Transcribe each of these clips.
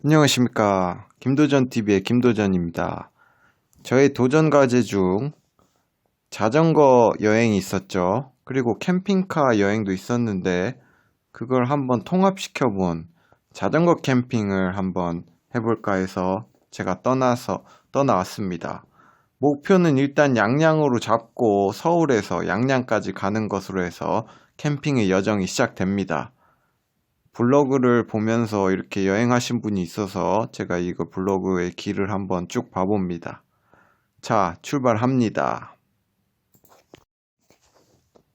안녕하십니까. 김도전TV의 김도전입니다. 저의 도전 과제 중 자전거 여행이 있었죠. 그리고 캠핑카 여행도 있었는데 그걸 한번 통합시켜 본 자전거 캠핑을 한번 해볼까 해서 제가 떠나왔습니다. 목표는 일단 양양으로 잡고 서울에서 양양까지 가는 것으로 해서 캠핑의 여정이 시작됩니다. 블로그를 보면서 이렇게 여행하신 분이 있어서 제가 이거 블로그의 길을 한번 쭉 봐봅니다. 자, 출발합니다.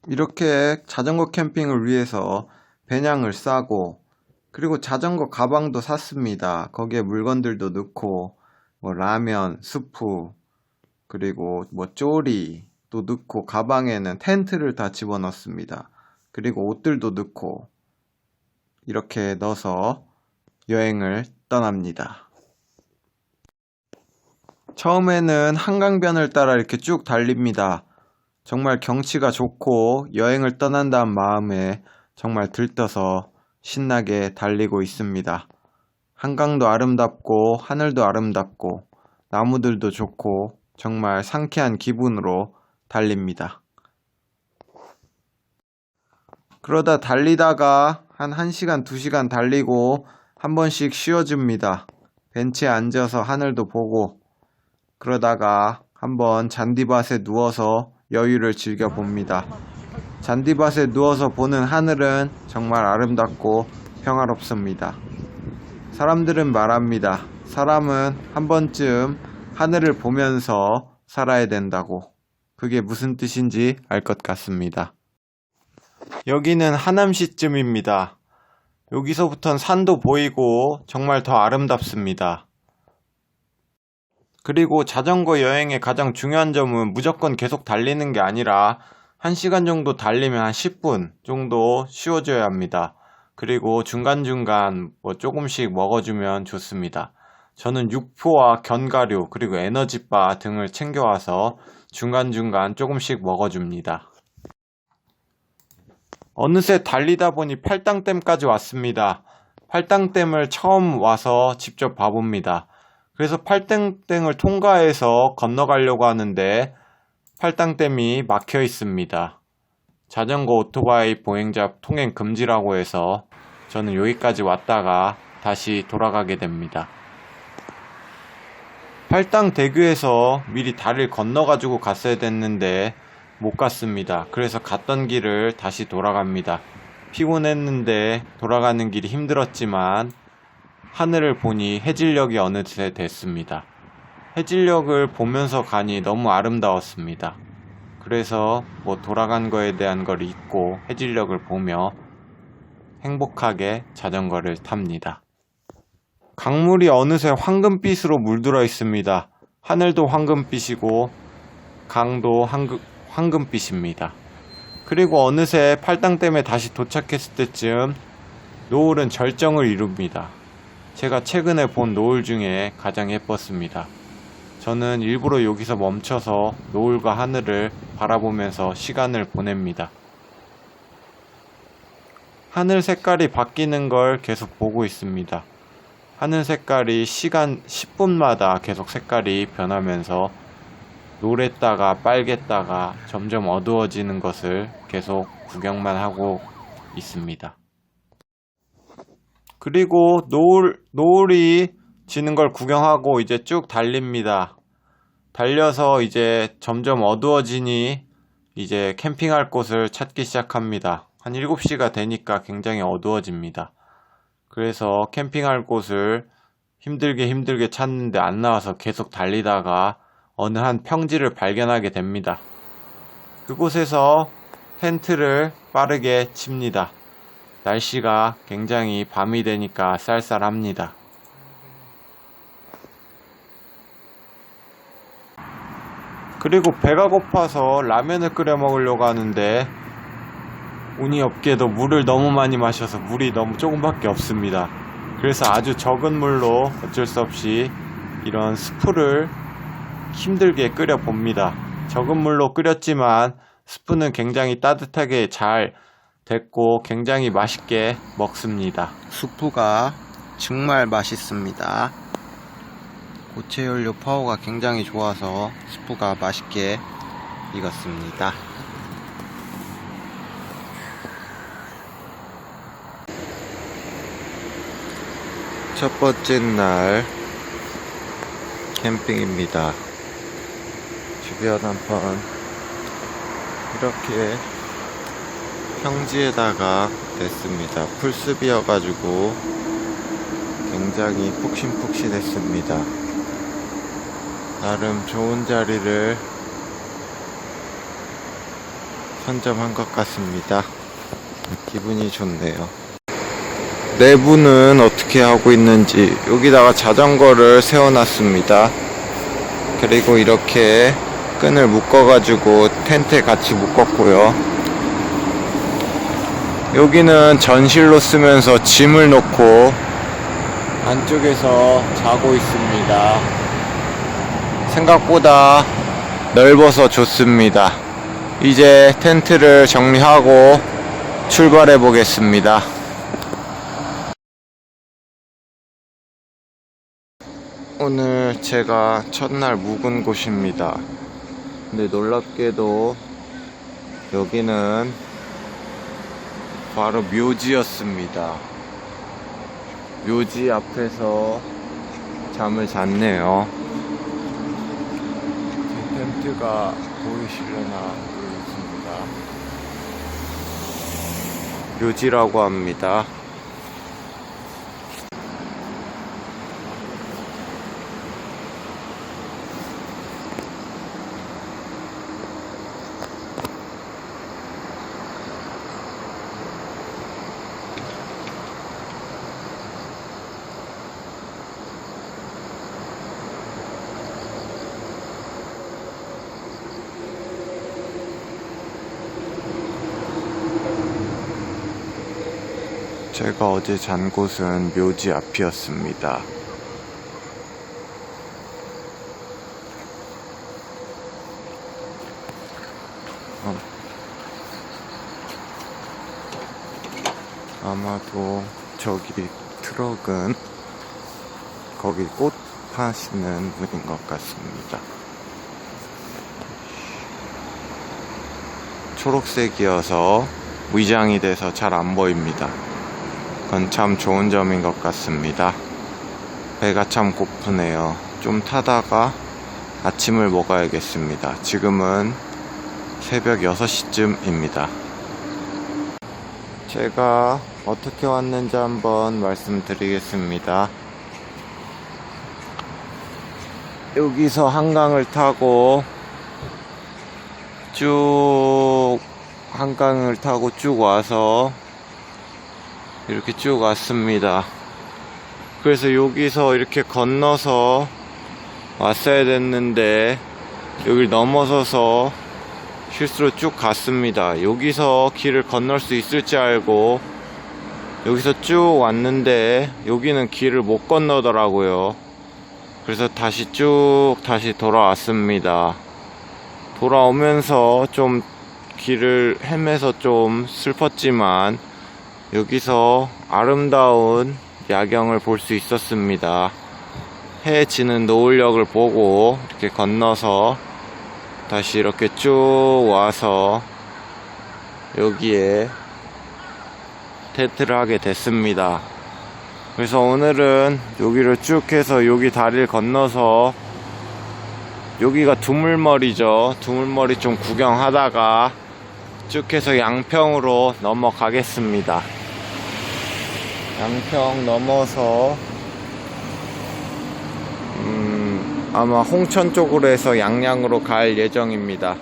이렇게 자전거 캠핑을 위해서 배낭을 싸고 그리고 자전거 가방도 샀습니다. 거기에 물건들도 넣고 라면, 스프, 그리고 쪼리 또 넣고 가방에는 텐트를 다 집어넣습니다. 그리고 옷들도 넣고 이렇게 넣어서 여행을 떠납니다. 처음에는 한강변을 따라 이렇게 쭉 달립니다. 정말 경치가 좋고 여행을 떠난다는 마음에 정말 들떠서 신나게 달리고 있습니다. 한강도 아름답고 하늘도 아름답고 나무들도 좋고 정말 상쾌한 기분으로 달립니다. 그러다 달리다가 한 1시간, 2시간 달리고 한 번씩 쉬어줍니다. 벤치에 앉아서 하늘도 보고 그러다가 한번 잔디밭에 누워서 여유를 즐겨봅니다. 잔디밭에 누워서 보는 하늘은 정말 아름답고 평화롭습니다. 사람들은 말합니다. 사람은 한 번쯤 하늘을 보면서 살아야 된다고. 그게 무슨 뜻인지 알 것 같습니다. 여기는 하남시쯤입니다. 여기서부턴 산도 보이고 정말 더 아름답습니다. 그리고 자전거 여행의 가장 중요한 점은 무조건 계속 달리는 게 아니라 1시간 정도 달리면 한 10분 정도 쉬어줘야 합니다. 그리고 중간중간 조금씩 먹어주면 좋습니다. 저는 육포와 견과류 그리고 에너지바 등을 챙겨와서 중간중간 조금씩 먹어줍니다. 어느새 달리다 보니 팔당댐까지 왔습니다. 팔당댐을 처음 와서 직접 봐봅니다. 그래서 팔당댐을 통과해서 건너가려고 하는데 팔당댐이 막혀 있습니다. 자전거 오토바이 보행자 통행 금지라고 해서 저는 여기까지 왔다가 다시 돌아가게 됩니다. 팔당대교에서 미리 다리를 건너가지고 갔어야 됐는데 못 갔습니다. 그래서 갔던 길을 다시 돌아갑니다. 피곤했는데 돌아가는 길이 힘들었지만 하늘을 보니 해질녘이 어느새 됐습니다. 해질녘을 보면서 가니 너무 아름다웠습니다. 그래서 돌아간 거에 대한 걸 잊고 해질녘을 보며 행복하게 자전거를 탑니다. 강물이 어느새 황금빛으로 물들어 있습니다. 하늘도 황금빛이고 강도 황금빛입니다. 그리고 어느새 팔당댐에 다시 도착했을 때쯤 노을은 절정을 이룹니다. 제가 최근에 본 노을 중에 가장 예뻤습니다. 저는 일부러 여기서 멈춰서 노을과 하늘을 바라보면서 시간을 보냅니다. 하늘 색깔이 바뀌는 걸 계속 보고 있습니다. 하늘 색깔이 시간 10분마다 계속 색깔이 변하면서 노랬다가 빨갰다가 점점 어두워지는 것을 계속 구경만 하고 있습니다. 그리고 노을이 지는 걸 구경하고 이제 쭉 달립니다. 달려서 이제 점점 어두워지니 이제 캠핑할 곳을 찾기 시작합니다. 한 7시가 되니까 굉장히 어두워집니다. 그래서 캠핑할 곳을 힘들게 찾는데 안 나와서 계속 달리다가 어느 한 평지를 발견하게 됩니다. 그곳에서 텐트를 빠르게 칩니다. 날씨가 굉장히 밤이 되니까 쌀쌀합니다. 그리고 배가 고파서 라면을 끓여 먹으려고 하는데 운이 없게도 물을 너무 많이 마셔서 물이 너무 조금밖에 없습니다. 그래서 아주 적은 물로 어쩔 수 없이 이런 스프를 힘들게 끓여 봅니다. 적은 물로 끓였지만 스프는 굉장히 따뜻하게 잘 됐고 굉장히 맛있게 먹습니다. 스프가 정말 맛있습니다. 고체 연료 파워가 굉장히 좋아서 스프가 맛있게 익었습니다. 첫 번째 날 캠핑입니다. 주변 한번 이렇게 평지에다가 냈습니다. 풀숲이어가지고 굉장히 푹신푹신했습니다. 나름 좋은 자리를 선점한 것 같습니다. 기분이 좋네요. 내부는 어떻게 하고 있는지 여기다가 자전거를 세워놨습니다. 그리고 이렇게 끈을 묶어가지고 텐트에 같이 묶었고요. 여기는 전실로 쓰면서 짐을 놓고 안쪽에서 자고 있습니다. 생각보다 넓어서 좋습니다. 이제 텐트를 정리하고 출발해 보겠습니다. 오늘 제가 첫날 묵은 곳입니다. 근데 놀랍게도 여기는 바로 묘지였습니다. 묘지 앞에서 잠을 잤네요. 제 텐트가 보이시려나 모르겠습니다. 묘지라고 합니다. 제가 어제 잔 곳은 묘지 앞이었습니다. 아마도 저기 트럭은 거기 꽃 파시는 분인 것 같습니다. 초록색이어서 위장이 돼서 잘 안 보입니다. 그건 참 좋은 점인 것 같습니다. 배가 참 고프네요. 좀 타다가 아침을 먹어야겠습니다. 지금은 새벽 6시쯤입니다. 제가 어떻게 왔는지 한번 말씀드리겠습니다. 여기서 한강을 타고 쭉 한강을 타고 쭉 와서 이렇게 쭉 왔습니다. 그래서 여기서 이렇게 건너서 왔어야 됐는데 여길 넘어서서 실수로 쭉 갔습니다. 여기서 길을 건널 수 있을지 알고 여기서 쭉 왔는데 여기는 길을 못 건너더라고요. 그래서 다시 돌아왔습니다. 돌아오면서 좀 길을 헤매서 좀 슬펐지만 여기서 아름다운 야경을 볼 수 있었습니다. 해 지는 노을역을 보고 이렇게 건너서 다시 이렇게 쭉 와서 여기에 텐트를 하게 됐습니다. 그래서 오늘은 여기를 쭉 해서 여기 다리를 건너서 여기가 두물머리죠. 두물머리 좀 구경하다가 쭉 해서 양평으로 넘어가겠습니다. 양평 넘어서 아마 홍천 쪽으로 해서 양양으로 갈 예정입니다.